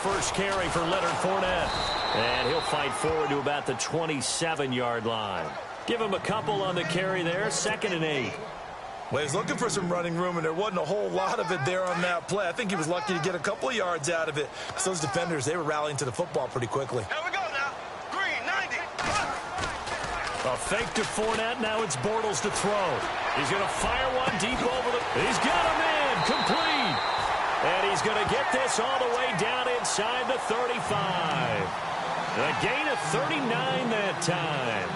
first carry for Leonard Fournette. And he'll fight forward to about the 27-yard line. Give him a couple on the carry there, 2nd and 8. Well, he's looking for some running room, and there wasn't a whole lot of it there on that play. I think he was lucky to get a couple of yards out of it. So those defenders, they were rallying to the football pretty quickly. Here we go now. Green, 90. A fake to Fournette. Now it's Bortles to throw. He's going to fire one deep over the... He's got him in. Complete. And he's going to get this all the way down inside the 35. A gain of 39 that time.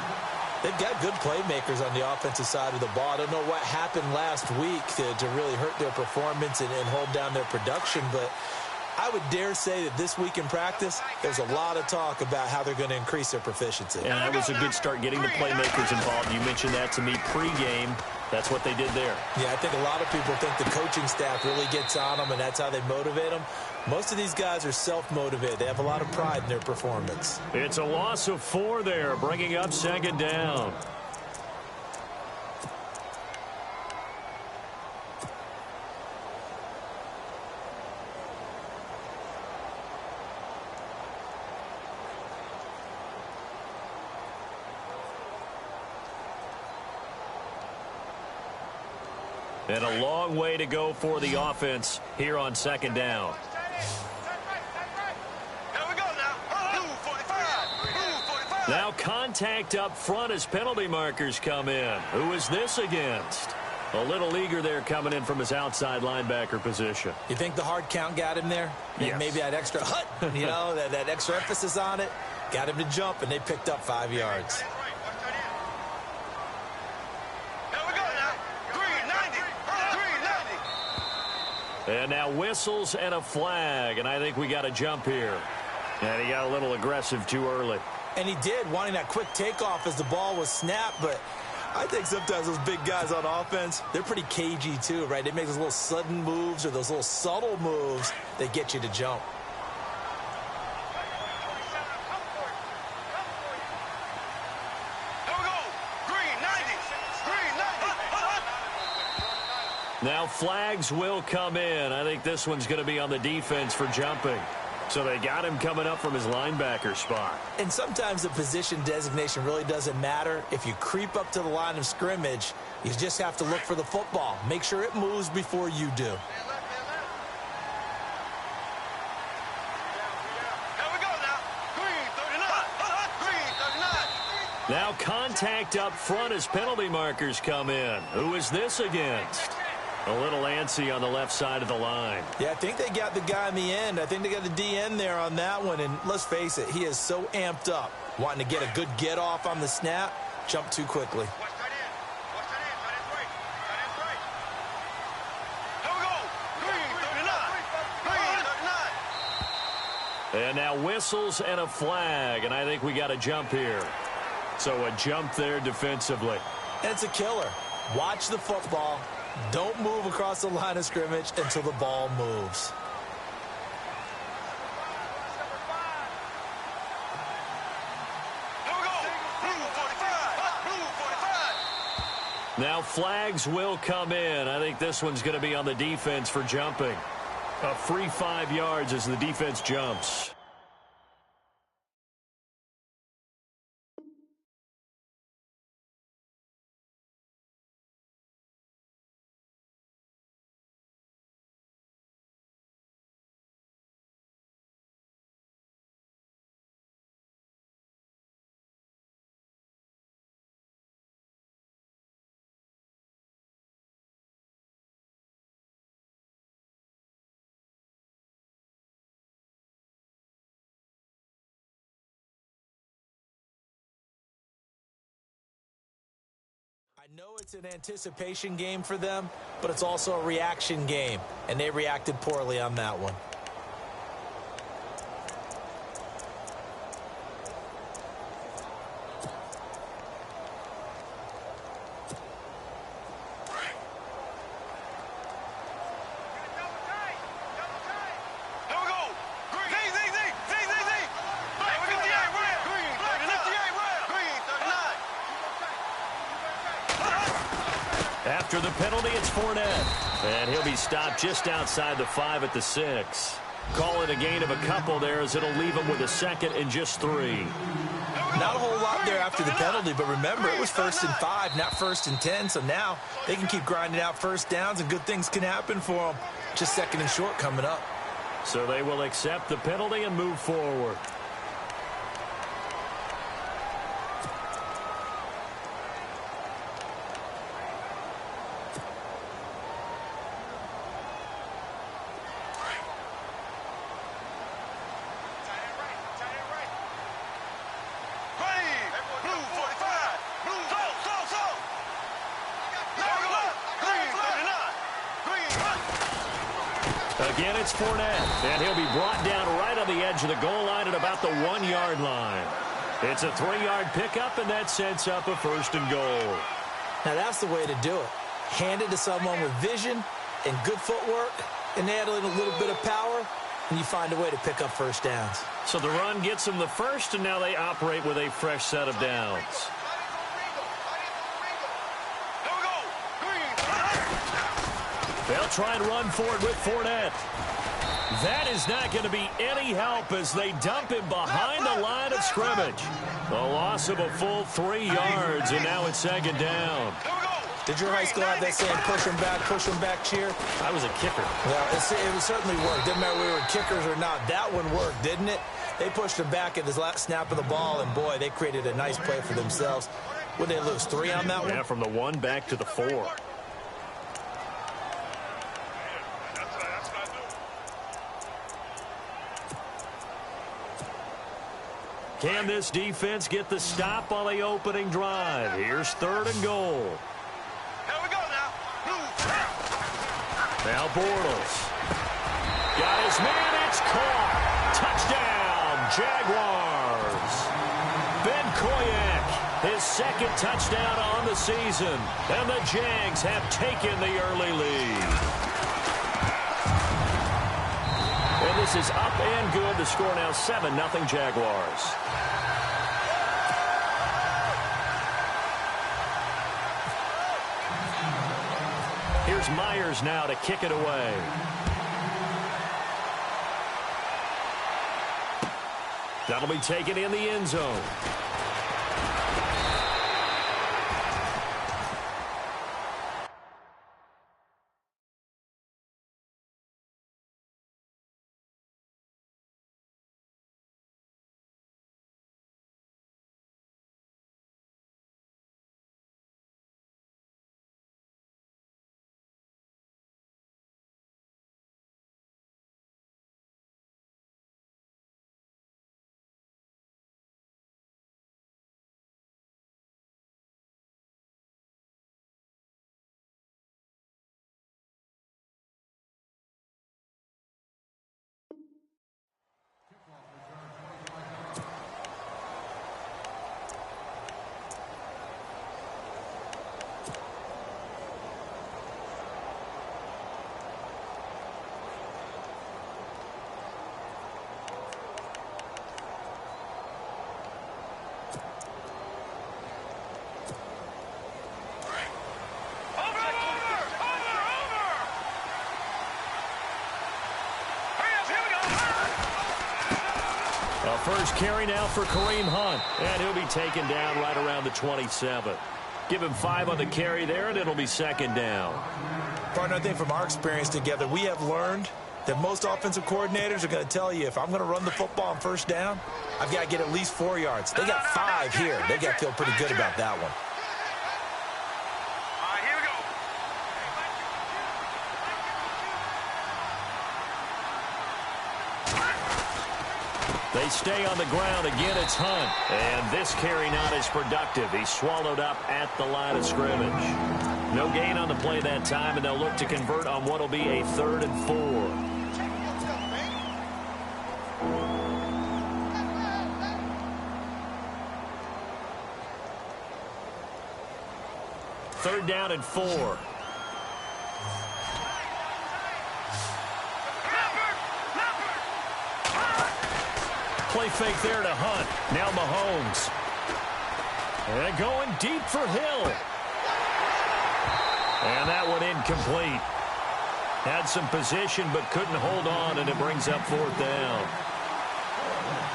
They've got good playmakers on the offensive side of the ball. I don't know what happened last week to really hurt their performance and hold down their production, but I would dare say that this week in practice, there's a lot of talk about how they're going to increase their proficiency. And that was a good start getting the playmakers involved. You mentioned that to me pregame. That's what they did there. Yeah, I think a lot of people think the coaching staff really gets on them, and that's how they motivate them. Most of these guys are self-motivated. They have a lot of pride in their performance. It's a loss of 4 there, bringing up 2nd down. And a long way to go for the offense here on 2nd down. Now contact up front as penalty markers come in. Who is this against? A little eager there coming in from his outside linebacker position. You think the hard count got him there? Yes. Maybe that extra that extra emphasis on it got him to jump, and they picked up 5 yards. And now whistles and a flag, and I think we got a jump here. And he got a little aggressive too early. And he did, wanting that quick takeoff as the ball was snapped, but I think sometimes those big guys on offense, they're pretty cagey too, right? They make those little sudden moves or those little subtle moves that get you to jump. Now flags will come in. I think this one's going to be on the defense for jumping. So they got him coming up from his linebacker spot. And sometimes the position designation really doesn't matter. If you creep up to the line of scrimmage, you just have to look for the football. Make sure it moves before you do. Now contact up front as penalty markers come in. Who is this against? A little antsy on the left side of the line. Yeah, I think they got the guy in the end. I think they got the DN there on that one. And let's face it, he is so amped up, wanting to get a good get off on the snap, jump too quickly. And now whistles and a flag, and I think we got a jump here. So a jump there defensively. And it's a killer. Watch the football. Don't move across the line of scrimmage until the ball moves. Now flags will come in. I think this one's going to be on the defense for jumping. A free 5 yards as the defense jumps. I know it's an anticipation game for them, but it's also a reaction game, and they reacted poorly on that one. After the penalty, it's Fournette. And he'll be stopped just outside the 5 at the 6. Call it a gain of a couple there as it'll leave them with a second and just 3. Not a whole lot there after the penalty, but remember, it was 1st and 5, not 1st and 10, so now they can keep grinding out first downs and good things can happen for them. Just 2nd and short coming up. So they will accept the penalty and move forward. Again, it's Fournette, and he'll be brought down right on the edge of the goal line at about the 1-yard line. It's a 3-yard pickup, and that sets up a 1st and goal. Now, that's the way to do it. Hand it to someone with vision and good footwork, and add in a little bit of power, and you find a way to pick up first downs. So the run gets them the first, and now they operate with a fresh set of downs. They'll try and run for it with Fournette. That is not going to be any help as they dump him behind the line of scrimmage. A loss of a full 3 yards, and now it's 2nd down. Did your high school have that saying, push him back cheer? I was a kicker. Well, it certainly worked. Didn't matter whether we were kickers or not. That one worked, didn't it? They pushed him back at the last snap of the ball, and, boy, they created a nice play for themselves. Would they lose 3 on that one? Yeah, from the 1 back to the 4. Can this defense get the stop on the opening drive? Here's 3rd and goal. Here we go now. Now Bortles. Got his man. It's caught. Touchdown, Jaguars. Ben Koyak, his 2nd touchdown on the season. And the Jags have taken the early lead. And this is up and good. The score now 7-0 Jaguars. Here's Myers now to kick it away. That'll be taken in the end zone. First carry now for Kareem Hunt, and he'll be taken down right around the 27. Give him 5 on the carry there, and it'll be 2nd down. Partner, I think from our experience together, we have learned that most offensive coordinators are going to tell you, if I'm going to run the football on 1st down, I've got to get at least 4 yards. They got 5 here. They got to feel pretty good about that one. All right, here we go. They stay on the ground. Again, it's Hunt. And this carry not as productive. He's swallowed up at the line of scrimmage. No gain on the play that time, and they'll look to convert on what will be a 3rd and 4. Third down and 4. Play fake there to Hunt. Now Mahomes. And going deep for Hill. And that one incomplete. Had some position but couldn't hold on, and it brings up 4th down.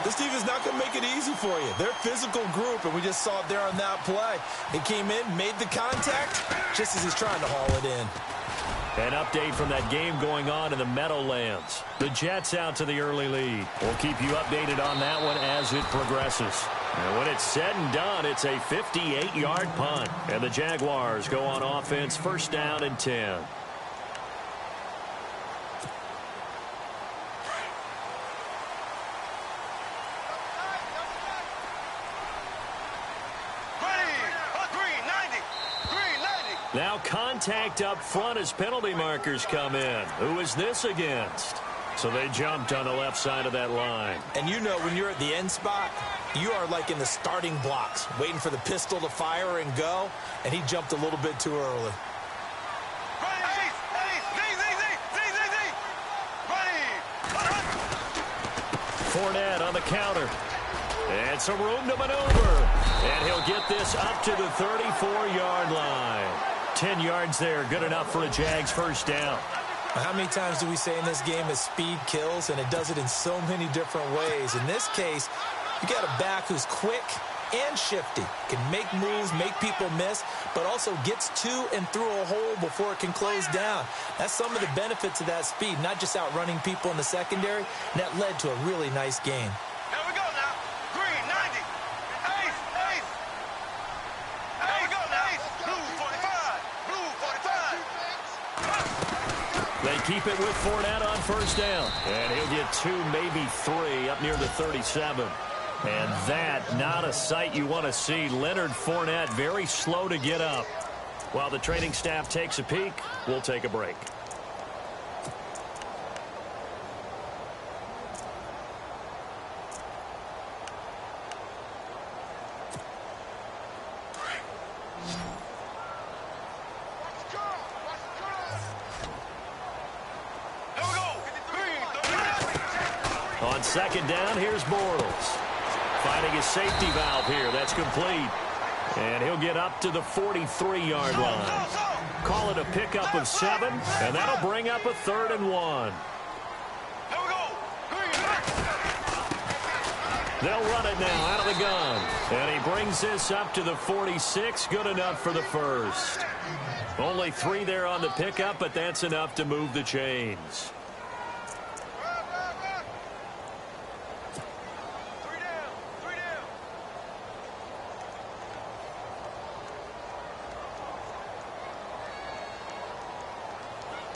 This defense is not going to make it easy for you. They're a physical group, and we just saw it there on that play. He came in, made the contact, just as he's trying to haul it in. An update from that game going on in the Meadowlands. The Jets out to the early lead. We'll keep you updated on that one as it progresses. And when it's said and done, it's a 58-yard punt. And the Jaguars go on offense, 1st down and 10. Now contact up front as penalty markers come in. Who is this against? So they jumped on the left side of that line. And you know when you're at the end spot, you are like in the starting blocks, waiting for the pistol to fire and go, and he jumped a little bit too early. Fournette on the counter. And some room to maneuver. And he'll get this up to the 34-yard line. 10 yards there, good enough for a Jags 1st down. How many times do we say in this game that speed kills, and it does it in so many different ways? In this case, you got a back who's quick and shifty, can make moves, make people miss, but also gets to and through a hole before it can close down. That's some of the benefits of that speed, not just outrunning people in the secondary, and that led to a really nice game. Here we go now. Green, 90. Ace, ace. Here we go now. Blue, 45. Blue, 45. They keep it with Fournette on 1st down. And he'll get 2, maybe 3 up near the 37. And that, not a sight you want to see. Leonard Fournette very slow to get up. While the training staff takes a peek, we'll take a break. On 2nd down, here's Bortles. Finding his safety valve here. That's complete. And he'll get up to the 43-yard line. Call it a pickup of 7, and that'll bring up a 3rd and 1. They'll run it now out of the gun. And he brings this up to the 46. Good enough for the 1st. Only 3 there on the pickup, but that's enough to move the chains.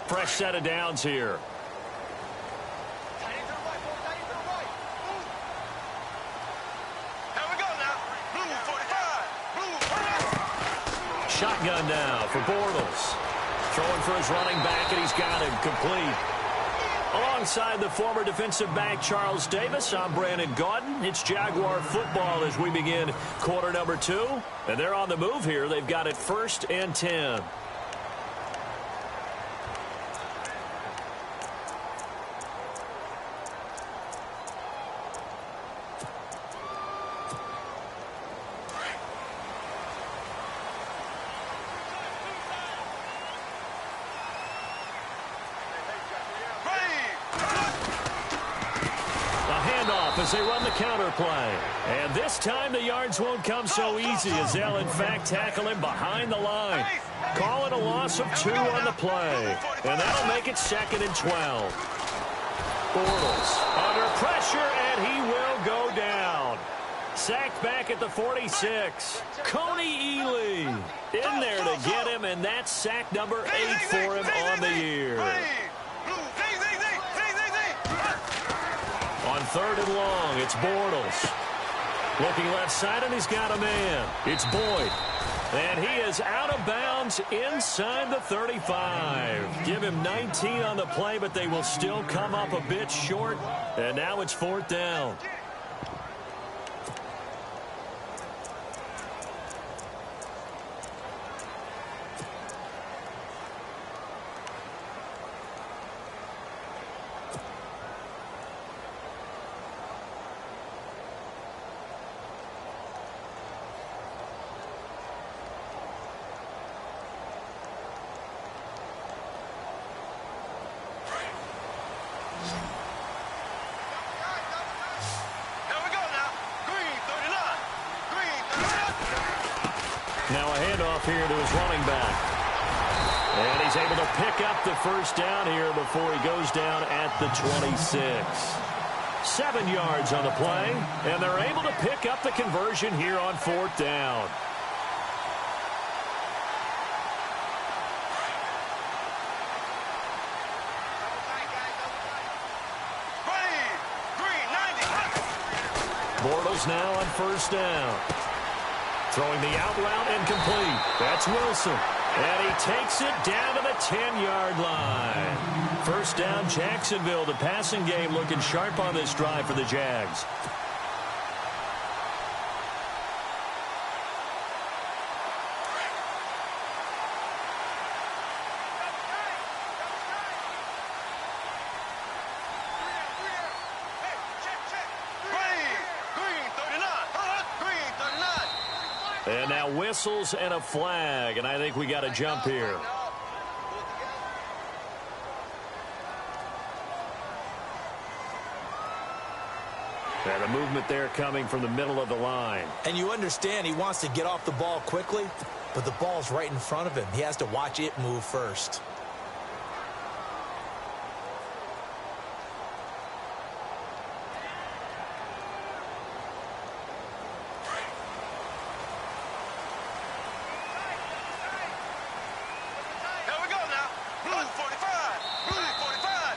Fresh set of downs here. Shotgun now for Bortles. Throwing for his running back, and he's got him complete. Alongside the former defensive back Charles Davis, I'm Brandon Gaudin. It's Jaguar football as we begin quarter number 2. And they're on the move here. They've got it 1st and 10. As they run the counter play. And this time the yards won't come so easy as they'll in fact tackle him behind the line. Call it a loss of 2 on the play. And that'll make it 2nd and 12. Bortles under pressure, and he will go down. Sacked back at the 46. Coney Ely in there to get him, and that's sack number 8 for him on the year. On 3rd and long, it's Bortles. Looking left side, and he's got a man. It's Boyd. And he is out of bounds inside the 35. Give him 19 on the play, but they will still come up a bit short. And now it's 4th down. Now a handoff here to his running back. And he's able to pick up the first down here before he goes down at the 26. 7 yards on the play, and they're able to pick up the conversion here on 4th down. Bortles now on 1st down. Throwing the out route and complete. That's Wilson. And he takes it down to the 10-yard line. 1st down, Jacksonville. The passing game looking sharp on this drive for the Jags. And now whistles and a flag, and I think we got a jump here. And a movement there coming from the middle of the line. And you understand he wants to get off the ball quickly, but the ball's right in front of him. He has to watch it move first.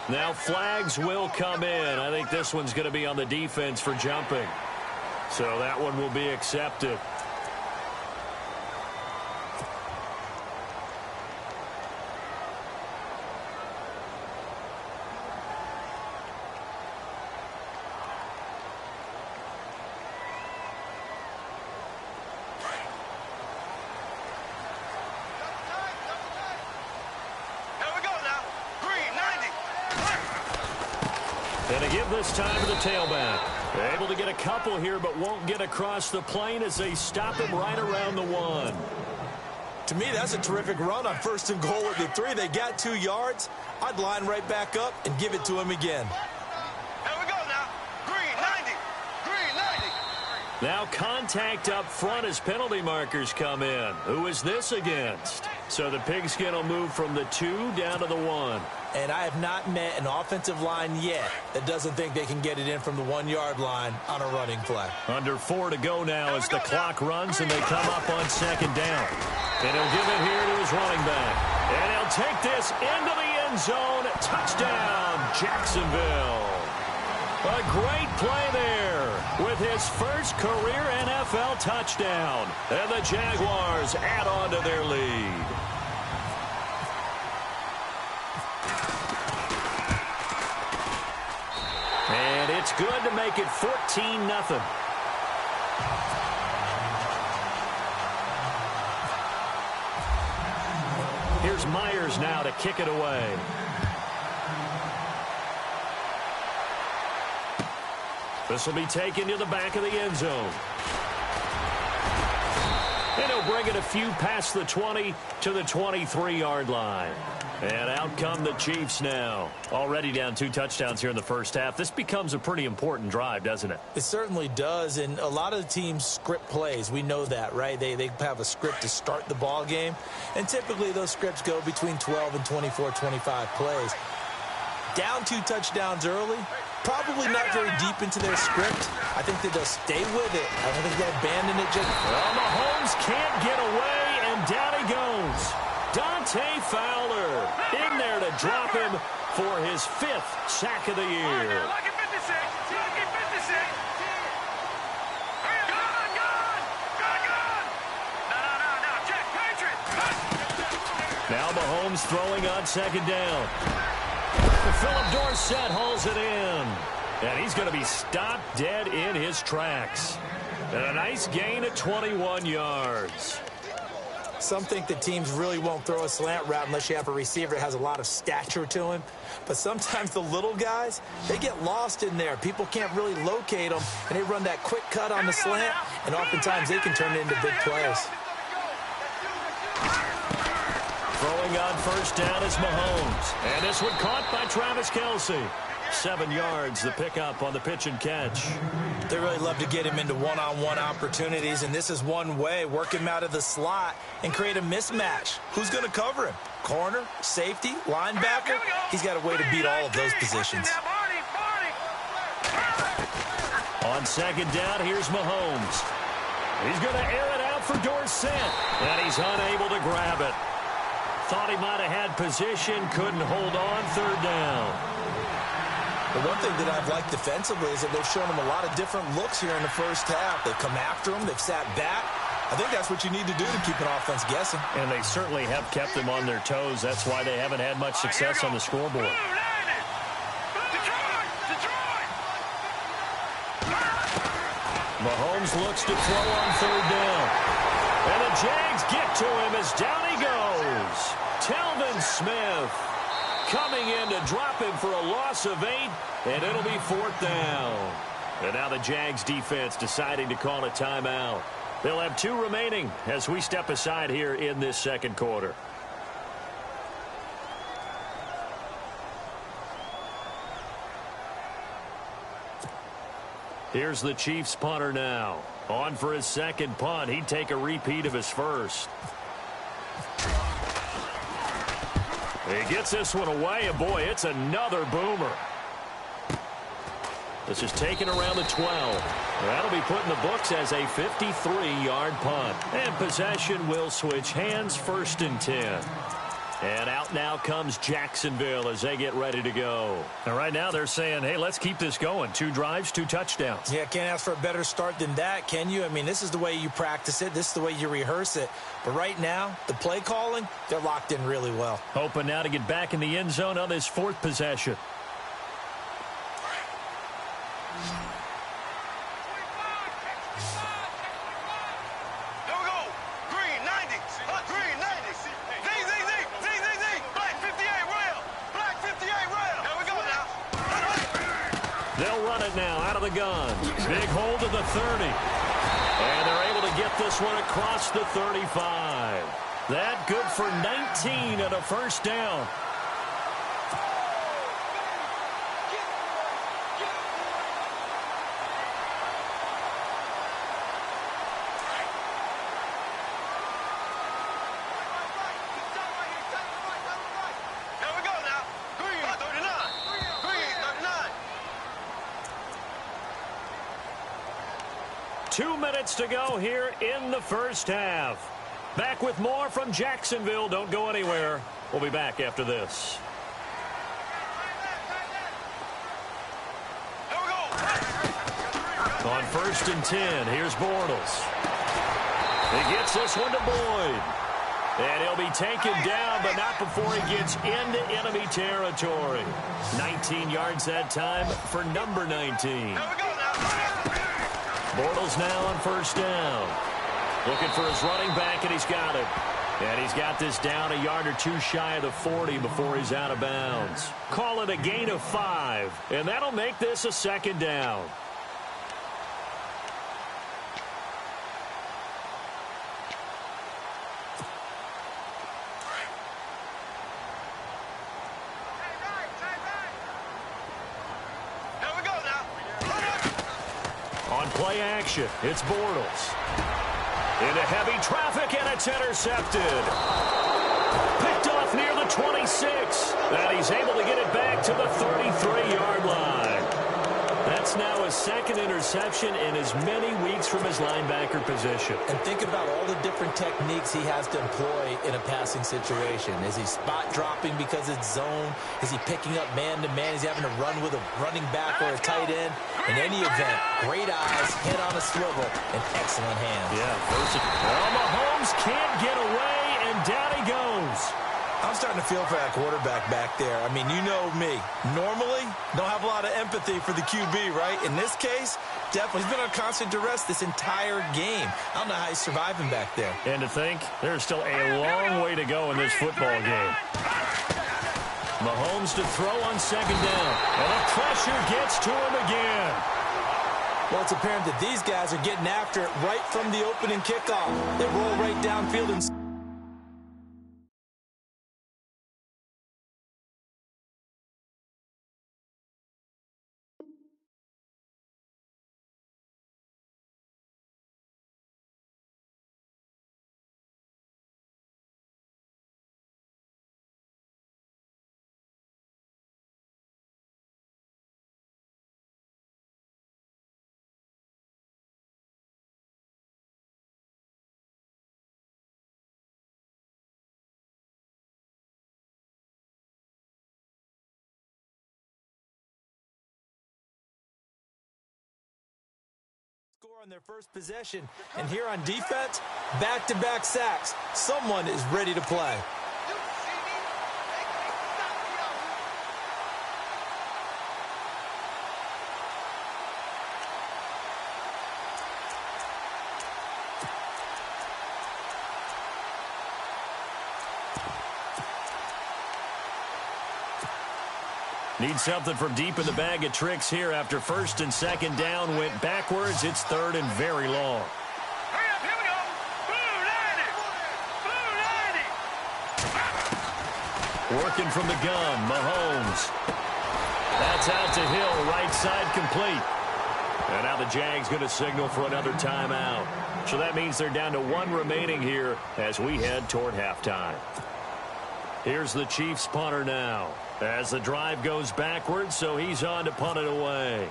Now flags will come in. I think this one's going to be on the defense for jumping. So that one will be accepted. And a give this time to the tailback. They're able to get a couple here, but won't get across the plane as they stop him right around the 1. To me, that's a terrific run on 1st and goal at the 3. They got 2 yards. I'd line right back up and give it to him again. Here we go now. Green 90. Green 90. Now contact up front as penalty markers come in. Who is this against? So the pigskin will move from the 2 down to the 1. And I have not met an offensive line yet that doesn't think they can get it in from the 1-yard line on a running play. Under 4 to go now as the clock runs and they come up on 2nd down. And he'll give it here to his running back. And he'll take this into the end zone. Touchdown, Jacksonville. A great play there with his first career NFL touchdown. And the Jaguars add on to their lead. And it's good to make it 14-0. Here's Myers now to kick it away. This will be taken to the back of the end zone. And he'll bring it a few past the 20 to the 23-yard line. And out come the Chiefs now. Already down 2 touchdowns here in the first half. This becomes a pretty important drive, doesn't it? It certainly does, and a lot of the teams script plays. We know that, right? They have a script to start the ball game, and typically those scripts go between 12 and 24, 25 plays. Down 2 touchdowns early, probably not very deep into their script. I think that they'll stay with it. I don't think they'll abandon it. Well, Mahomes can't get away, and down he goes. Dante Fowler in there to drop him for his 5th sack of the year. Now Mahomes throwing on 2nd down. Philip Dorsett hauls it in. And he's going to be stopped dead in his tracks. And a nice gain of 21 yards. Some think that teams really won't throw a slant route unless you have a receiver that has a lot of stature to him. But sometimes the little guys, they get lost in there. People can't really locate them, and they run that quick cut on the slant, and oftentimes they can turn it into big plays. Throwing on 1st down is Mahomes. And this one caught by Travis Kelce. 7 yards, the pickup on the pitch and catch. They really love to get him into one-on-one opportunities, and this is one way. Work him out of the slot and create a mismatch. Who's going to cover him? Corner, safety, linebacker? He's got a way to beat all of those positions. On second down, here's Mahomes. He's going to air it out for Dorsett, and he's unable to grab it. Thought he might have had position, couldn't hold on, third down. The one thing that I've liked defensively is that they've shown him a lot of different looks here in the first half. They've come after him, they've sat back. I think that's what you need to do to keep an offense guessing. And they certainly have kept them on their toes. That's why they haven't had much success on the scoreboard. Mahomes looks to throw on third down. And the Jags get to him as down he goes. Telvin Smith coming in to drop him for a loss of 8, and it'll be fourth down. And now the Jags defense deciding to call a timeout. They'll have 2 remaining as we step aside here in this second quarter. Here's the Chiefs punter now. On for his second punt. He'd take a repeat of his first. He gets this one away, and boy, it's another boomer. This is taken around the 12. That'll be put in the books as a 53-yard punt. And possession will switch hands, 1st and 10. And out now comes Jacksonville as they get ready to go. And right now they're saying, hey, let's keep this going. 2 drives, 2 touchdowns. Yeah, can't ask for a better start than that, can you? I mean, this is the way you practice it. This is the way you rehearse it. But right now, the play calling, they're locked in really well. Hoping now to get back in the end zone on this 4th possession. They'll run it now out of the gun. Big hold of the 30. And they're able to get this one across the 35. That good for 19 and a first down. To go here in the first half. Back with more from Jacksonville. Don't go anywhere. We'll be back after this. On 1st and 10, here's Bortles. He gets this one to Boyd. And he'll be taken down, but not before he gets into enemy territory. 19 yards that time for number 19. Bortles now on 1st down. Looking for his running back, and he's got it. And he's got this down a yard or 2 shy of the 40 before he's out of bounds. Call it a gain of 5, and that'll make this a 2nd down. Play action. It's Bortles. Into heavy traffic, and it's intercepted. Picked off near the 26. And he's able to get it back to the 33-yard line. That's now his 2nd interception in as many weeks from his linebacker position. And think about all the different techniques he has to employ in a passing situation. Is he spot dropping because it's zone? Is he picking up man-to-man? Is he having to run with a running back or a tight end? In any event, great eyes, head on a swivel, and excellent hands. Yeah, well, Mahomes can't get away, and down he goes. I'm starting to feel for that quarterback back there. I mean, you know me. Normally, don't have a lot of empathy for the QB, right? In this case, definitely. He's been on constant duress this entire game. I don't know how he's surviving back there. And to think, there's still a long way to go in this football game. Mahomes to throw on 2nd down. And the pressure gets to him again. Well, it's apparent that these guys are getting after it right from the opening kickoff. They roll right downfield and on their first possession. And here on defense, back-to-back sacks. Someone is ready to play. Need something from deep in the bag of tricks here after first and second down went backwards. It's third and very long. Hurry up, here we go. Blue 90. Blue 90. Working from the gun, Mahomes. That's out to Hill, right side complete. And now the Jags going to signal for another timeout. So that means they're down to one remaining here as we head toward halftime. Here's the Chiefs punter now as the drive goes backwards, so he's on to punt it away.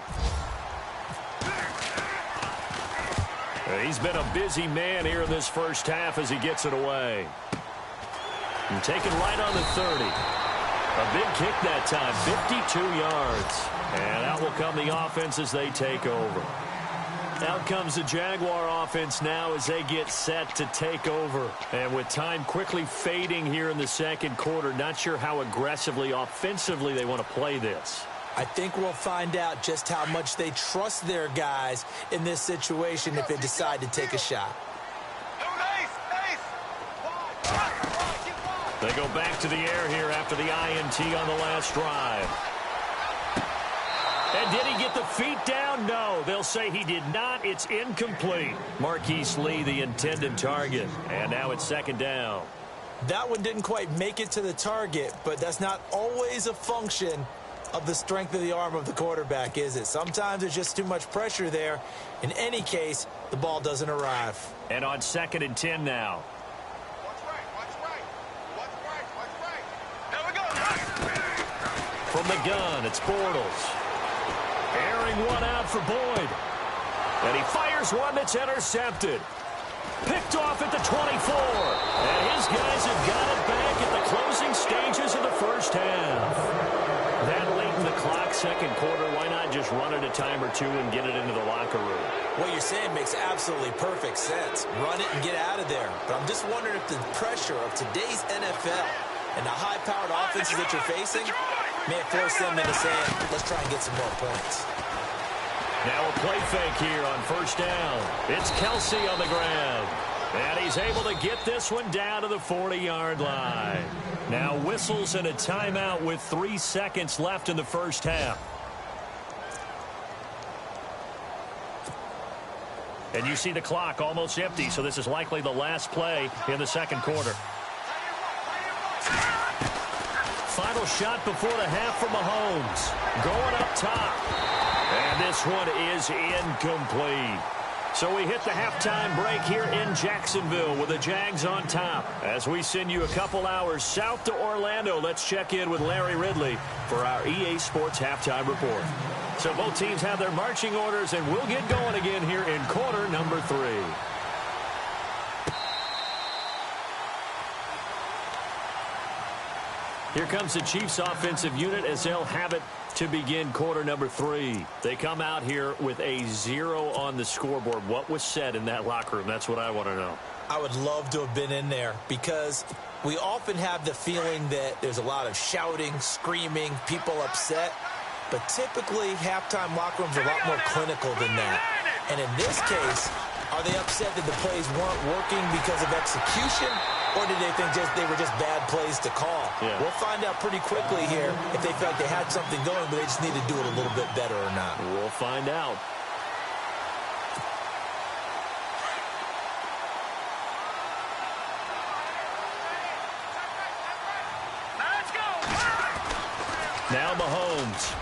He's been a busy man here in this first half as he gets it away. And taken right on the 30. A big kick that time, 52 yards. And out will come the offense as they take over. Out comes the Jaguar offense now as they get set to take over. And with time quickly fading here in the second quarter, not sure how aggressively, offensively they want to play this. I think we'll find out just how much they trust their guys in this situation if they decide to take a shot. They go back to the air here after the INT on the last drive. And did he get the feet down? No, they'll say he did not. It's incomplete. Marquise Lee, the intended target. And now it's second down. That one didn't quite make it to the target, but that's not always a function of the strength of the arm of the quarterback, is it? Sometimes there's just too much pressure there. In any case, the ball doesn't arrive. And on second and 10 now. There we go. From the gun, it's Bortles. Airing one out for Boyd. And he fires one that's intercepted. Picked off at the 24. And his guys have got it back at the closing stages of the first half. That late in the clock, second quarter, why not just run it a time or two and get it into the locker room? What you're saying makes absolutely perfect sense. Run it and get out of there. But I'm just wondering if the pressure of today's NFL and the high-powered offenses that you're facing may have forced them into saying, let's try and get some more points. Now a play fake here on first down. It's Kelsey on the ground. And he's able to get this one down to the 40-yard line. Now whistles and a timeout with 3 seconds left in the first half. And you see the clock almost empty, so this is likely the last play in the second quarter. Final shot before the half for Mahomes. Going up top. And this one is incomplete. So we hit the halftime break here in Jacksonville with the Jags on top. As we send you a couple hours south to Orlando, let's check in with Larry Ridley for our EA Sports Halftime Report. So both teams have their marching orders, and we'll get going again here in quarter number 3. Here comes the Chiefs offensive unit as they'll have it to begin quarter number 3. They come out here with a 0 on the scoreboard. What was said in that locker room? That's what I want to know. I would love to have been in there because we often have the feeling that there's a lot of shouting, screaming, people upset. But typically, halftime locker rooms are a lot more clinical than that. And in this case, are they upset that the plays weren't working because of execution? Or did they think they were just bad plays to call? Yeah. We'll find out pretty quickly here if they felt they had something going, but they just need to do it a little bit better or not. We'll find out. Let's go. Now Mahomes.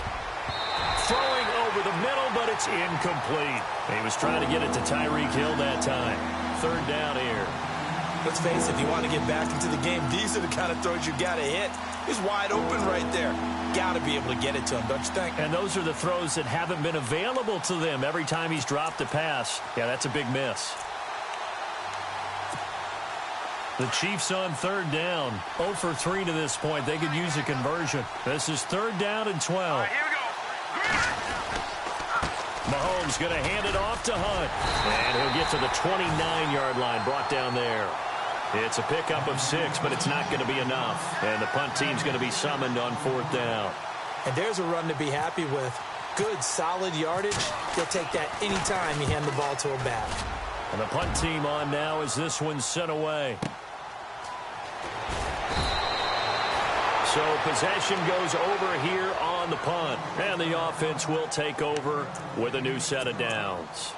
Throwing over the middle, but it's incomplete. He was trying to get it to Tyreek Hill that time. Third down here. Let's face it, if you want to get back into the game, these are the kind of throws you got to hit. He's wide open right there. Got to be able to get it to him, don't you think? And those are the throws that haven't been available to them every time he's dropped a pass. Yeah, that's a big miss. The Chiefs on third down. 0 for 3 to this point. They could use a conversion. This is third down and 12. All right, here we go. Mahomes going to hand it off to Hunt. And he'll get to the 29-yard line, brought down there. It's a pickup of 6, but it's not going to be enough. And the punt team's going to be summoned on 4th down. And there's a run to be happy with. Good, solid yardage. They'll take that anytime you hand the ball to a back. And the punt team on now as this one's sent away. So possession goes over here on the punt. And the offense will take over with a new set of downs.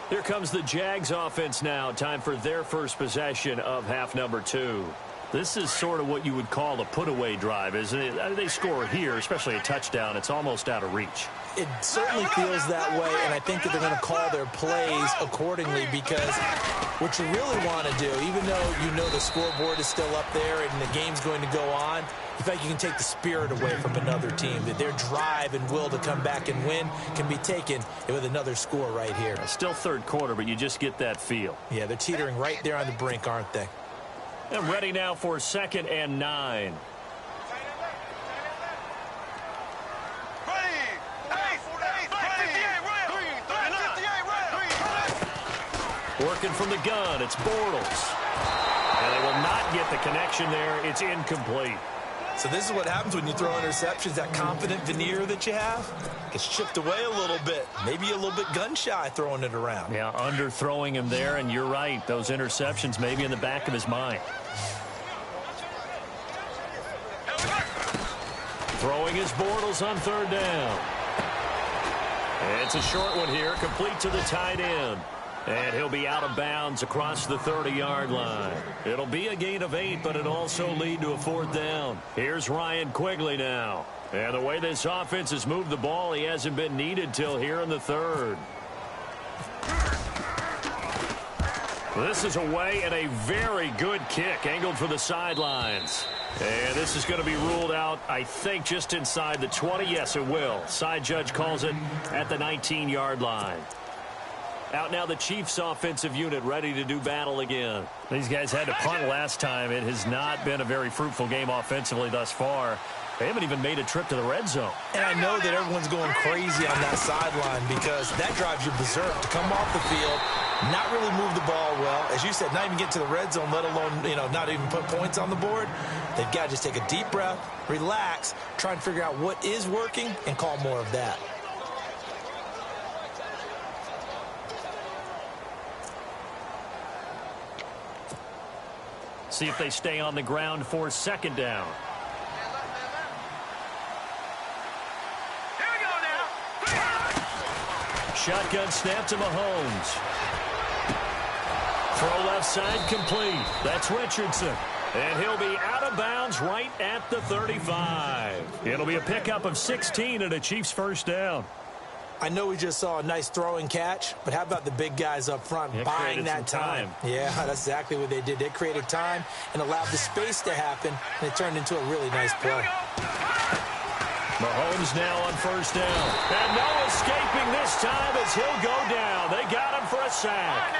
Here comes the Jags offense now. Time for their first possession of half number 2. This is sort of what you would call a put-away drive, isn't it? They score here, especially a touchdown. It's almost out of reach. It certainly feels that way, and I think that they're going to call their plays accordingly because what you really want to do, even though you know the scoreboard is still up there and the game's going to go on, you feel like you can take the spirit away from another team, that their drive and will to come back and win can be taken with another score right here. Still third quarter, but you just get that feel. Yeah, they're teetering right there on the brink, aren't they? And ready now for 2nd and 9. Working from the gun, it's Bortles. And they will not get the connection there. It's incomplete. So this is what happens when you throw interceptions. That confident veneer that you have gets chipped away a little bit. Maybe a little bit gun-shy throwing it around. Yeah, underthrowing him there, and you're right. Those interceptions maybe in the back of his mind. Throwing his Bortles on 3rd down. It's a short one here, complete to the tight end. And he'll be out of bounds across the 30-yard line. It'll be a gain of 8, but it'll also lead to a 4th down. Here's Ryan Quigley now. And the way this offense has moved the ball, he hasn't been needed till here in the 3rd. This is away and a very good kick, angled for the sidelines. And this is going to be ruled out, I think, just inside the 20. Yes, it will. Side judge calls it at the 19-yard line. Out now the Chiefs offensive unit ready to do battle again. These guys had to punt last time. It has not been a very fruitful game offensively thus far. They haven't even made a trip to the red zone. And I know that everyone's going crazy on that sideline because that drives you berserk to come off the field, not really move the ball well. As you said, not even get to the red zone, let alone, not even put points on the board. They've got to just take a deep breath, relax, try and figure out what is working and call more of that. See if they stay on the ground for 2nd down. Here we go now. Shotgun snap to Mahomes. Throw left side complete. That's Richardson. And he'll be out of bounds right at the 35. It'll be a pickup of 16 and a Chiefs 1st down. I know we just saw a nice throwing catch, but how about the big guys up front buying that time? Yeah, that's exactly what they did. They created time and allowed the space to happen, and it turned into a really nice play. Mahomes now on 1st down. And no escaping this time as he'll go down. They got him for a sack.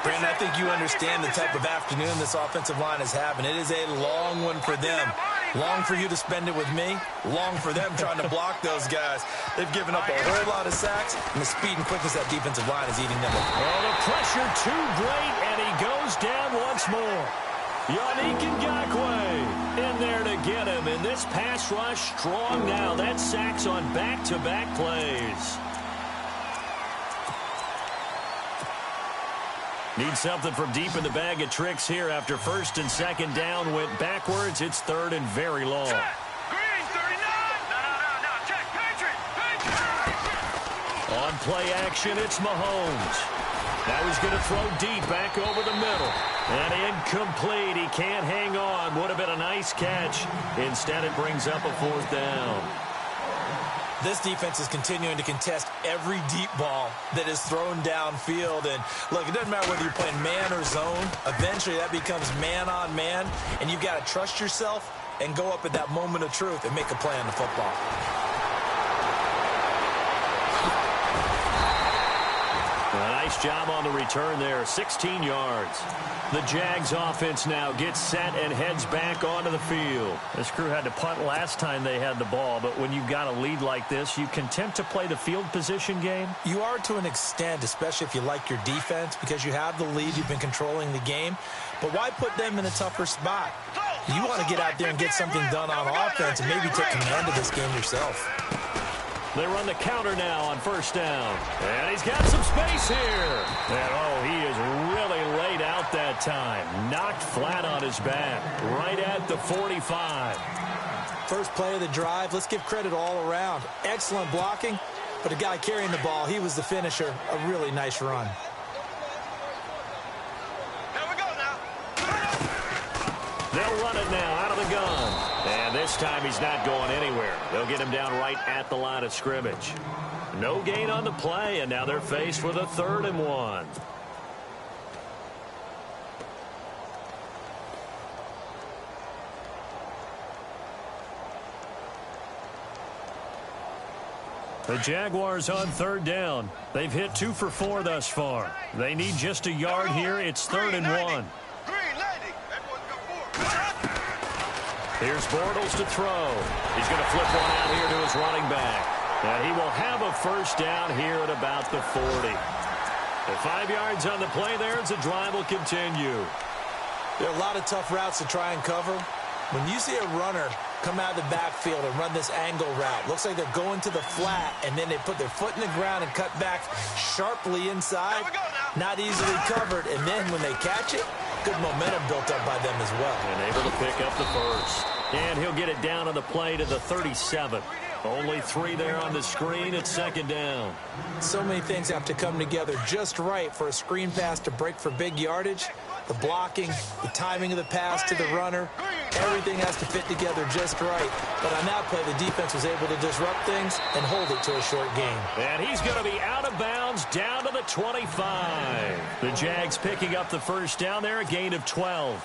Brandon, I think you understand the type of afternoon this offensive line is having. It is a long one for them. Long for you to spend it with me. Long for them trying to block those guys. They've given up a whole lot of sacks, and the speed and quickness that defensive line is eating them up. Well, the pressure too great, and he goes down once more. Yannick Ngakoue in there to get him, and this pass rush strong now. That's sacks on back-to-back plays. Need something from deep in the bag of tricks here after 1st and 2nd down went backwards. It's 3rd and very long. Check. Green, 39. No. Check. Patriot. On play action, it's Mahomes. Now he's going to throw deep back over the middle. And incomplete. He can't hang on. Would have been a nice catch. Instead, it brings up a 4th down. This defense is continuing to contest every deep ball that is thrown downfield. And, look, it doesn't matter whether you're playing man or zone. Eventually, that becomes man-on-man, and you've got to trust yourself and go up at that moment of truth and make a play on the football. A Nice job on the return there, 16 yards. The Jags offense now gets set and heads back onto the field. This crew had to punt last time they had the ball, but when you've got a lead like this, you content to play the field position game? You are to an extent, especially if you like your defense, because you have the lead, you've been controlling the game. But why put them in a tougher spot? You want to get out there and get something done on offense and maybe take command of this game yourself. They run the counter now on first down. And he's got some space here. And, oh, he is really laid out that time. Knocked flat on his back. Right at the 45. First play of the drive. Let's give credit all around. Excellent blocking. But the guy carrying the ball, he was the finisher. A really nice run. Here we go now. They'll run it now out of the gun. And this time he's not going anywhere. They'll get him down right at the line of scrimmage. No gain on the play, and now they're faced with a 3rd and 1. The Jaguars on 3rd down. They've hit 2 for 4 thus far. They need just a yard here. It's 3rd and 1. Here's Bortles to throw. He's going to flip one out here to his running back. And he will have a first down here at about the 40. And 5 yards on the play there as the drive will continue. There are a lot of tough routes to try and cover. When you see a runner come out of the backfield and run this angle route, looks like they're going to the flat, and then they put their foot in the ground and cut back sharply inside. Not easily covered, and then when they catch it, good momentum built up by them as well. And able to pick up the first. And he'll get it down on the play to the 37. Only 3 there on the screen at 2nd down. So many things have to come together just right for a screen pass to break for big yardage. The blocking, the timing of the pass to the runner, everything has to fit together just right. But on that play, the defense was able to disrupt things and hold it to a short game. And he's going to be out of bounds down to the 25. The Jags picking up the first down there, a gain of 12.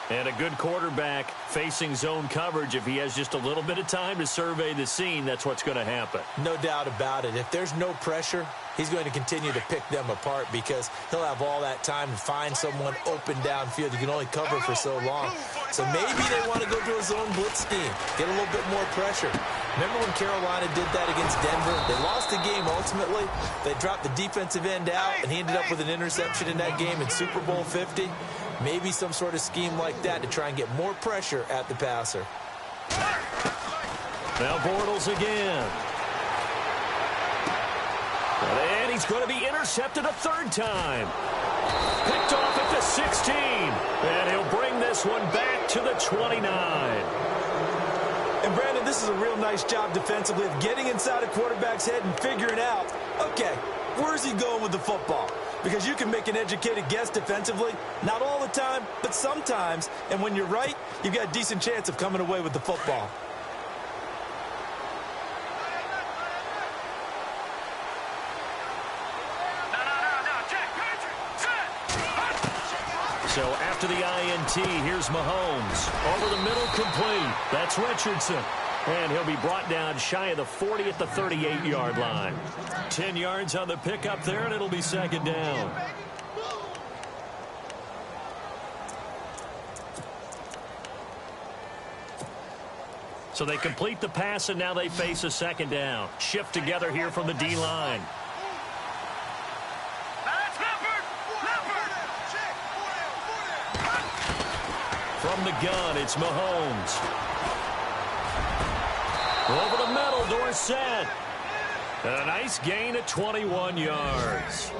And a good quarterback facing zone coverage. If he has just a little bit of time to survey the scene, that's what's going to happen. No doubt about it. If there's no pressure, he's going to continue to pick them apart because he'll have all that time to find someone open downfield. You can only cover for so long. So maybe they want to go to a zone blitz scheme, get a little bit more pressure. Remember when Carolina did that against Denver? They lost the game ultimately. They dropped the defensive end out, and he ended up with an interception in that game in Super Bowl 50. Maybe some sort of scheme like that to try and get more pressure at the passer. Now Bortles again. And he's going to be intercepted a 3rd time. Picked off at the 16. And he'll bring this one back to the 29. And Brandon, this is a real nice job defensively of getting inside a quarterback's head and figuring out, okay, where's he going with the football? Because you can make an educated guess defensively. Not all the time, but sometimes. And when you're right, you've got a decent chance of coming away with the football. So after the INT, here's Mahomes. Over the middle, complete. That's Richardson. And he'll be brought down shy of the 40 at the 38-yard line. 10 yards on the pickup there, and it'll be 2nd down. So they complete the pass, and now they face a 2nd down. Shift together here from the D-line. From the gun, it's Mahomes. Over the middle, Dorsett. And a nice gain at 21 yards.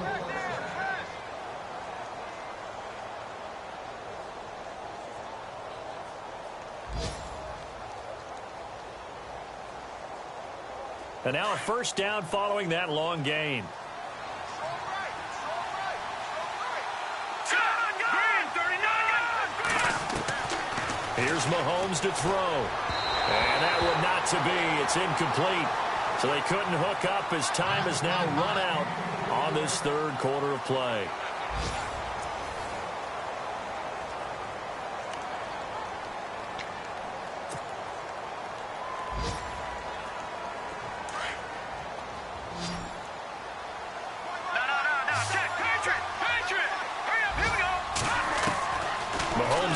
And now a first down following that long gain. Here's Mahomes to throw. And that one not to be. It's incomplete. So they couldn't hook up as time has now run out on this 3rd quarter of play.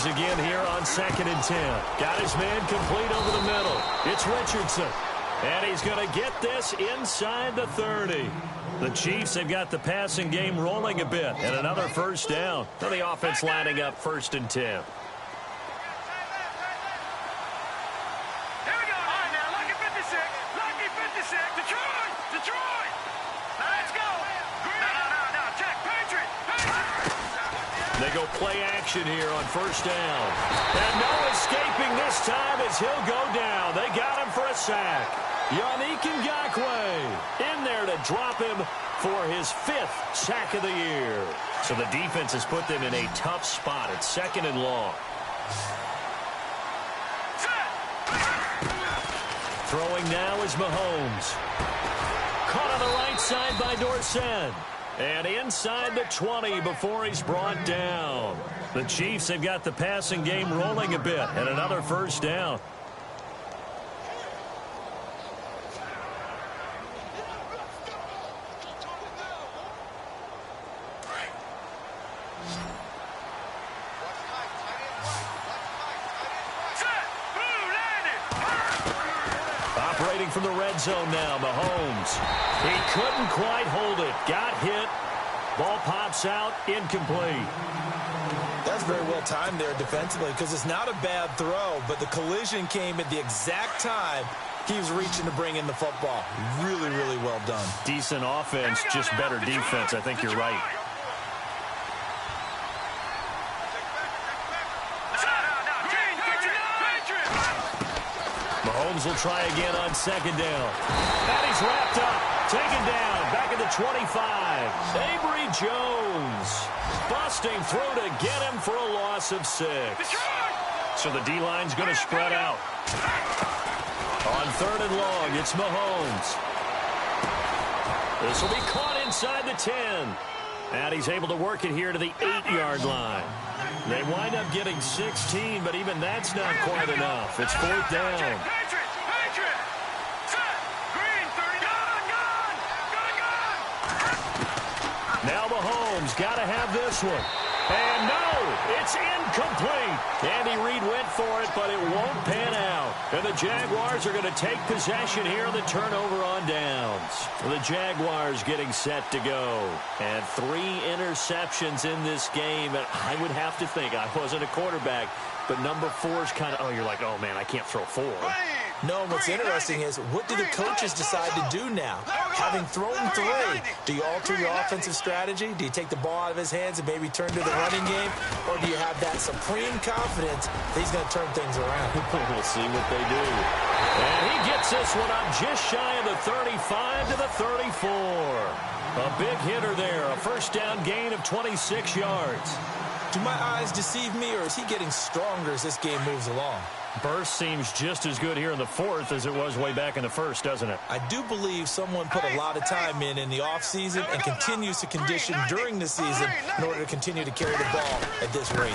things again here on 2nd and 10. Got his man complete over the middle. It's Richardson. And he's going to get this inside the 30. The Chiefs have got the passing game rolling a bit. And another first down. So the offense lining up 1st and 10. Here we go. All right, now, lucky 56. Lucky 56. Detroit. Now, let's go. No. Check. Patriot. They go play action here on 1st down. And no escaping this time as he'll go down. They got him for a sack. Yannick Ngakoue in there to drop him for his 5th sack of the year. So the defense has put them in a tough spot. It's 2nd and long. Throwing now is Mahomes. Caught on the right side by Dorsett. And inside the 20 before he's brought down. The Chiefs have got the passing game rolling a bit. And another first down. Operating from the red zone now, Mahomes. He couldn't quite hold it. Got hit. Ball pops out, incomplete. That's very well timed there defensively because it's not a bad throw, but the collision came at the exact time he was reaching to bring in the football. Really, really well done. Decent offense, just better defense. I think you're right. Mahomes will try again on 2nd down. And he's wrapped up. Taken down. Back at the 25. Avery Jones busting through to get him for a loss of 6. So the D-line's going to spread out. On 3rd and long, it's Mahomes. This will be caught inside the 10. And he's able to work it here to the 8-yard line. They wind up getting 16, but even that's not quite enough. It's 4th down. Now Mahomes got to have this one. And no, it's incomplete. Andy Reid went for it, but it won't pan out. And the Jaguars are going to take possession here on the turnover on downs. The Jaguars getting set to go. And 3 interceptions in this game. And I would have to think, I wasn't a quarterback, but number 4 is kind of, oh, you're like, oh, man, I can't throw 4. No, and what's interesting is, what do the coaches decide to do now? Having thrown 3, do you alter your offensive strategy? Do you take the ball out of his hands and maybe turn to the running game? Or do you have that supreme confidence that he's going to turn things around? We'll see what they do. And he gets this one up just shy of the 35 to the 34. A big hitter there. A first down gain of 26 yards. Do my eyes deceive me, or is he getting stronger as this game moves along? Burst seems just as good here in the 4th as it was way back in the 1st, doesn't it? I do believe someone put a lot of time in the offseason and continues to condition during the season in order to continue to carry the ball at this rate.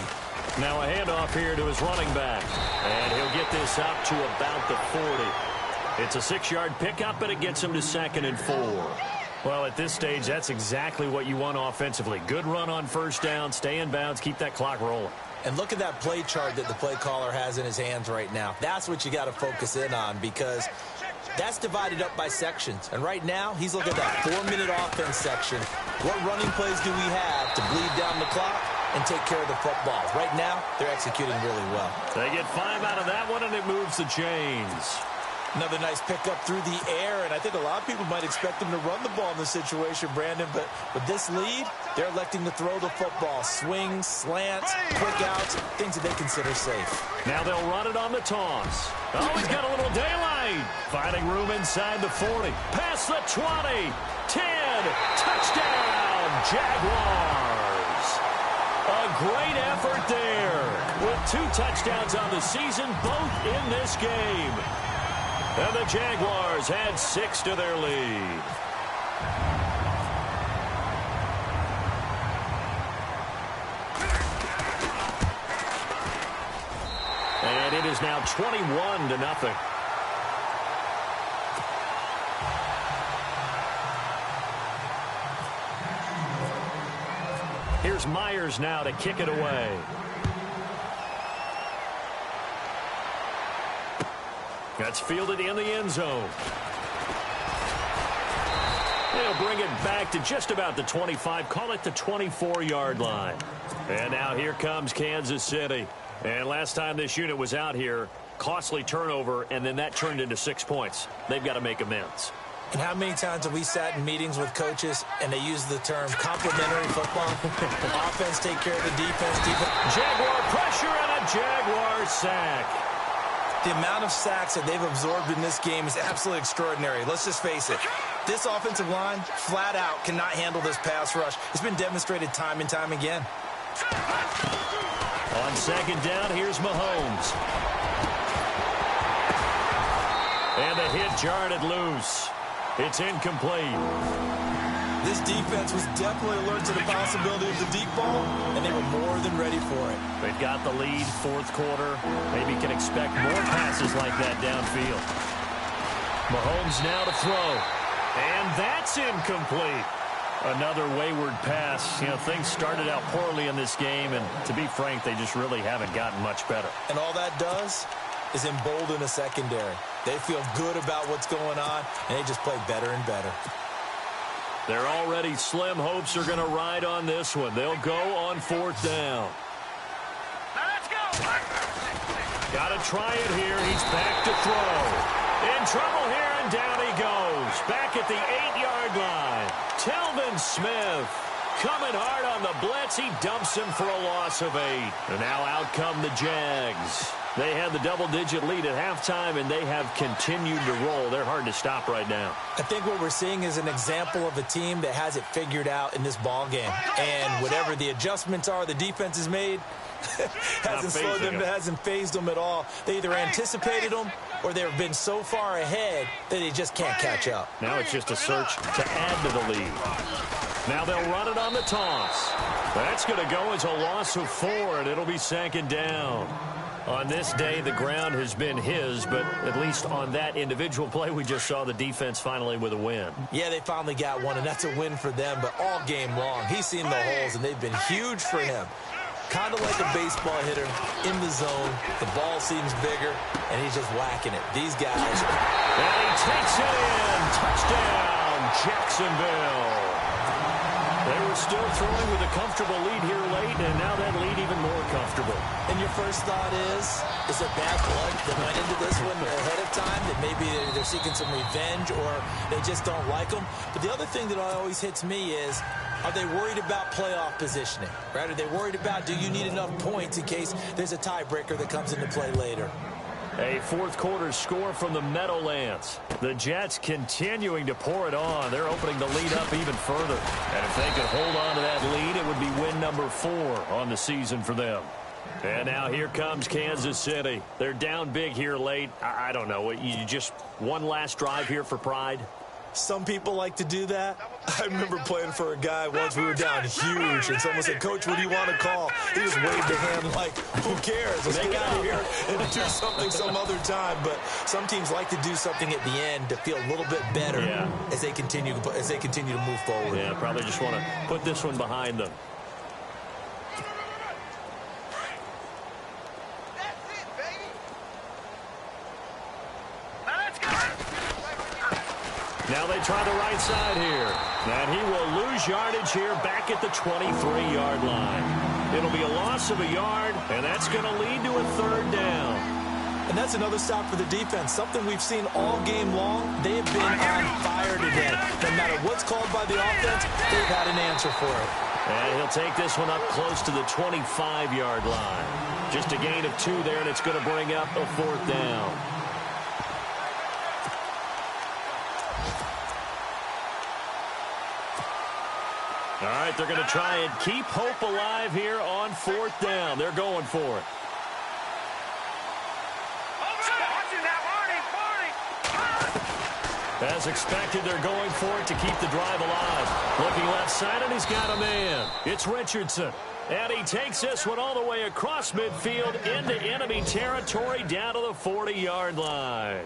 Now a handoff here to his running back. And he'll get this up to about the 40. It's a 6-yard pickup, and it gets him to 2nd and 4. Well, at this stage, that's exactly what you want offensively. Good run on 1st down, stay in bounds, keep that clock rolling. And look at that play chart that the play caller has in his hands right now. That's what you got to focus in on, because that's divided up by sections. And right now, he's looking at that 4-minute offense section. What running plays do we have to bleed down the clock and take care of the football? Right now, they're executing really well. They get 5 out of that one, and it moves the chains. Another nice pickup through the air, and I think a lot of people might expect him to run the ball in this situation, Brandon, but with this lead, they're electing to throw the football. Swings, slants, quick outs, things that they consider safe. Now they'll run it on the toss. Oh, he's got a little daylight. Finding room inside the 40. Past the 20. 10. Touchdown, Jaguars. A great effort there. With 2 touchdowns on the season, both in this game. And the Jaguars add 6 to their lead. And it is now 21-0. Here's Myers now to kick it away. That's fielded in the end zone. They'll bring it back to just about the 25. Call it the 24-yard line. And now here comes Kansas City. And last time this unit was out here, costly turnover, and then that turned into 6 points. They've got to make amends. And how many times have we sat in meetings with coaches and they use the term complementary football? Offense take care of the defense. Jaguar pressure and a Jaguar sack. The amount of sacks that they've absorbed in this game is absolutely extraordinary. Let's just face it. This offensive line, flat out, cannot handle this pass rush. It's been demonstrated time and time again. On second down, here's Mahomes. And the hit jarred it loose. It's incomplete. This defense was definitely alert to the possibility of the deep ball, and they were more than ready for it. They've got the lead, fourth quarter. Maybe can expect more passes like that downfield. Mahomes now to throw. And that's incomplete. Another wayward pass. You know, things started out poorly in this game, and to be frank, they just really haven't gotten much better. And all that does is embolden a secondary. They feel good about what's going on, and they just play better and better. They're already slim hopes are going to ride on this one. They'll go on fourth down. Now let's go. Got to try it here. He's back to throw. In trouble here, and down he goes. Back at the 8-yard line. Telvin Smith coming hard on the blitz. He dumps him for a loss of 8. And now out come the Jags. They had the double-digit lead at halftime, and they have continued to roll. They're hard to stop right now. I think what we're seeing is an example of a team that has it figured out in this ball game. And whatever the adjustments are the defense has made, hasn't slowed them, hasn't phased them at all. They either anticipated them or they've been so far ahead that they just can't catch up. Now it's just a search to add to the lead. Now they'll run it on the toss. That's going to go as a loss of 4, and it'll be second down. On this day, the ground has been his, but at least on that individual play, we just saw the defense finally with a win. Yeah, they finally got one, and that's a win for them, but all game long, he's seen the holes, and they've been huge for him. Kind of like a baseball hitter in the zone. The ball seems bigger, and he's just whacking it. These guys. And he takes it in. Touchdown, Jacksonville. They were still throwing with a comfortable lead here late, and now that lead even more comfortable. And your first thought is it bad blood that went into this one ahead of time, that maybe they're seeking some revenge or they just don't like them? But the other thing that always hits me is, are they worried about playoff positioning? Right? Are they worried about, do you need enough points in case there's a tiebreaker that comes into play later? A fourth quarter score from the Meadowlands. The Jets continuing to pour it on. They're opening the lead up even further. And if they could hold on to that lead, it would be win number 4 on the season for them. And now here comes Kansas City. They're down big here late. I don't know. You just one last drive here for pride? Some people like to do that. I remember playing for a guy once. We were down huge, and someone said, "Coach, what do you want to call?" He just waved a hand like, "Who cares? Let's get out of here and do something some other time." But some teams like to do something at the end to feel a little bit better as they continue to move forward. Yeah, probably just want to put this one behind them. Now they try the right side here. And he will lose yardage here back at the 23-yard line. It'll be a loss of a yard, and that's going to lead to a third down. And that's another stop for the defense. Something we've seen all game long. They have been on fire today. No matter what's called by the offense, they've had an answer for it. And he'll take this one up close to the 25-yard line. Just a gain of 2 there, and it's going to bring up a fourth down. All right, they're going to try and keep hope alive here on fourth down. They're going for it. As expected, they're going for it to keep the drive alive. Looking left side, and he's got a man. It's Richardson. And he takes this one all the way across midfield into enemy territory down to the 40-yard line.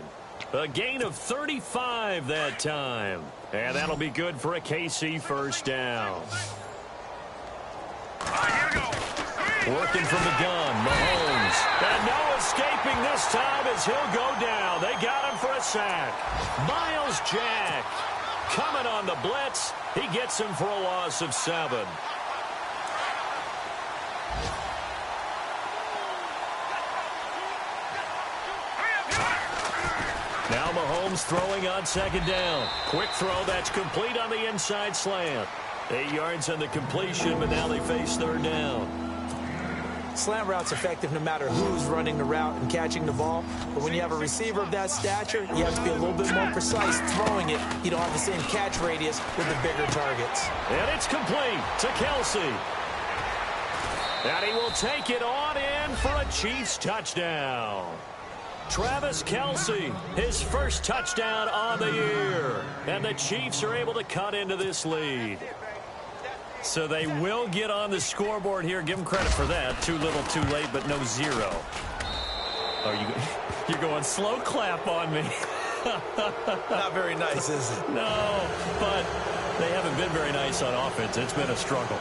A gain of 35 that time. And that'll be good for a KC first down. Working from the gun, Mahomes. And no escaping this time as he'll go down. They got him for a sack. Miles Jack coming on the blitz. He gets him for a loss of 7. Now Mahomes throwing on 2nd down. Quick throw that's complete on the inside slant. 8 yards on the completion, but now they face 3rd down. Slant route's effective no matter who's running the route and catching the ball. But when you have a receiver of that stature, you have to be a little bit more precise throwing it. You don't have the same catch radius with the bigger targets. And it's complete to Kelsey. And he will take it on in for a Chiefs touchdown. Travis Kelsey, his first touchdown on the year. And the Chiefs are able to cut into this lead. So they will get on the scoreboard here. Give them credit for that. Too little, too late, but no 0. Oh, you're going slow clap on me. Not very nice, is it? No, but they haven't been very nice on offense. It's been a struggle.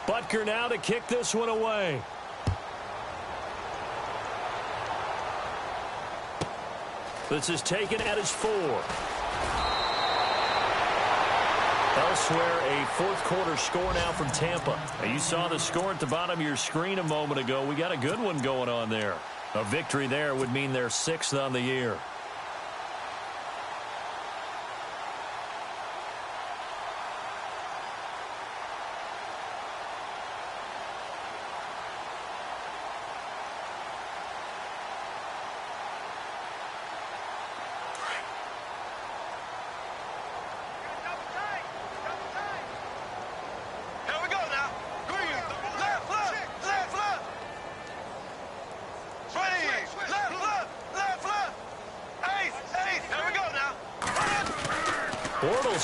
Butker now to kick this one away. This is taken at his 4. Elsewhere, a 4th quarter score now from Tampa. Now, you saw the score at the bottom of your screen a moment ago. We got a good one going on there. A victory there would mean they're 6th on the year.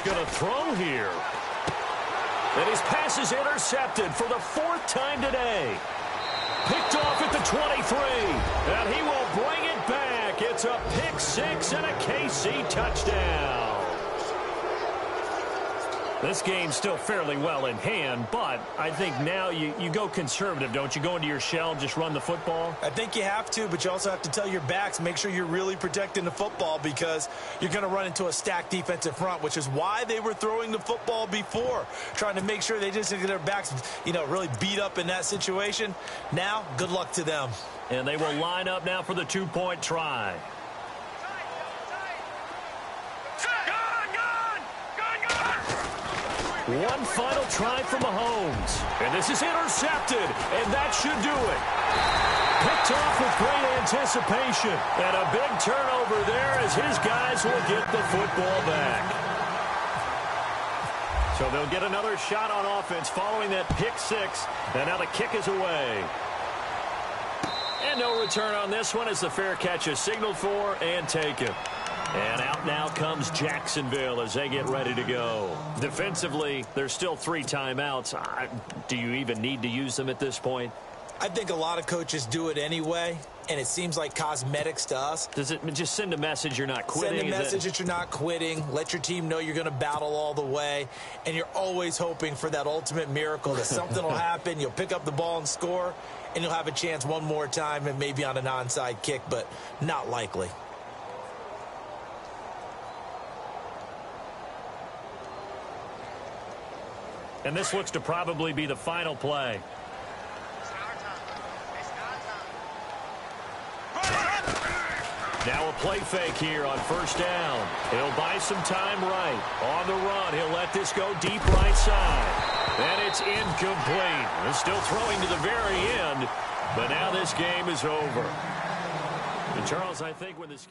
Going to throw here. And his pass is intercepted for the 4th time today. Picked off at the 23. And he will bring it back. It's a pick 6 and a KC touchdown. This game's still fairly well in hand, but I think now you go conservative, don't you? Go into your shell, just run the football? I think you have to, but you also have to tell your backs, make sure you're really protecting the football because you're going to run into a stacked defensive front, which is why they were throwing the football before, trying to make sure they just get their backs, really beat up in that situation. Now, good luck to them. And they will line up now for the 2-point try. One final try for Mahomes. And this is intercepted, and that should do it. Picked off with great anticipation. And a big turnover there as his guys will get the football back. So they'll get another shot on offense following that pick 6. And now the kick is away. And no return on this one as the fair catch is signaled for and taken. And out now comes Jacksonville as they get ready to go. Defensively, there's still 3 timeouts. Do you even need to use them at this point? I think a lot of coaches do it anyway, and it seems like cosmetics to us. Does it just send a message you're not quitting? Send a message that you're not quitting. Let your team know you're going to battle all the way, and you're always hoping for that ultimate miracle that something will happen. You'll pick up the ball and score, and you'll have a chance one more time and maybe on an onside kick, but not likely. And this looks to probably be the final play. Now a play fake here on 1st down. He'll buy some time right. On the run, he'll let this go deep right side. And it's incomplete. They're still throwing to the very end, but now this game is over. And Charles, I think when this